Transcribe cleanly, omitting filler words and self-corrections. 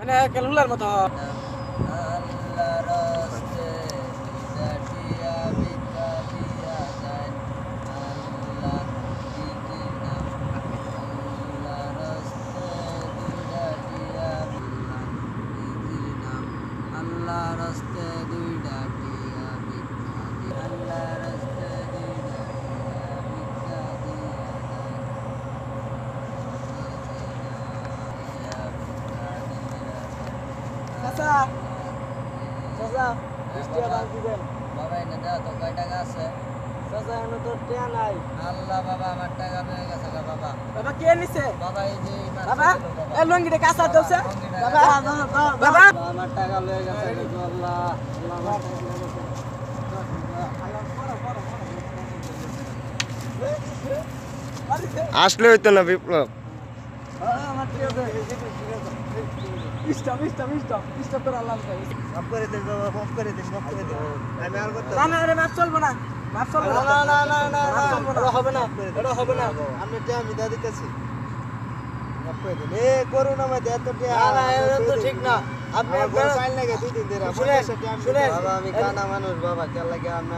মানে ক্যালকুলার মতো আল্লাহ রাস্তে দুইটা টিয়া ভিক্ষা দি আল্লাহ রাস্তে দুইটা টিয়া ভিক্ষা চাচা চাচা 20 টাকা দাম দিবেন বাবা এনে দাও তো কয় টাকা আছে চাচা এনে তো টাকা নাই আল্লাহ বাবা আমার টাকা পেয়ে গেছে গা বাবা বাবা কে নিছে বাবা এই যে বাবা এই লঙ্গিটা কাঁচা দউছে বাবা বাবা আমার টাকা লয়ে গেছে আল্লাহ আল্লাহ আমার টাকা লয়ে গেছে আসলে হইতো না বিপ্লব আমার টাকা দে ইস্টা তোর আল্লাহ মাফ করে দেন বাবা মাফ করে দেন আমি আর করতে না না রে মাফ চলবে না মাফ চলবে না না না না না এটা হবে না এটা হবে না আমি আমি দাদি কাছে মাফ করে দেন এ করুন আমাদের এত না না এটা তো ঠিক না আপনি সাইন লাগে 2 দিন ধরে শুনে বাবা আমি কানা মানুষ বাবা কে লাগে আমি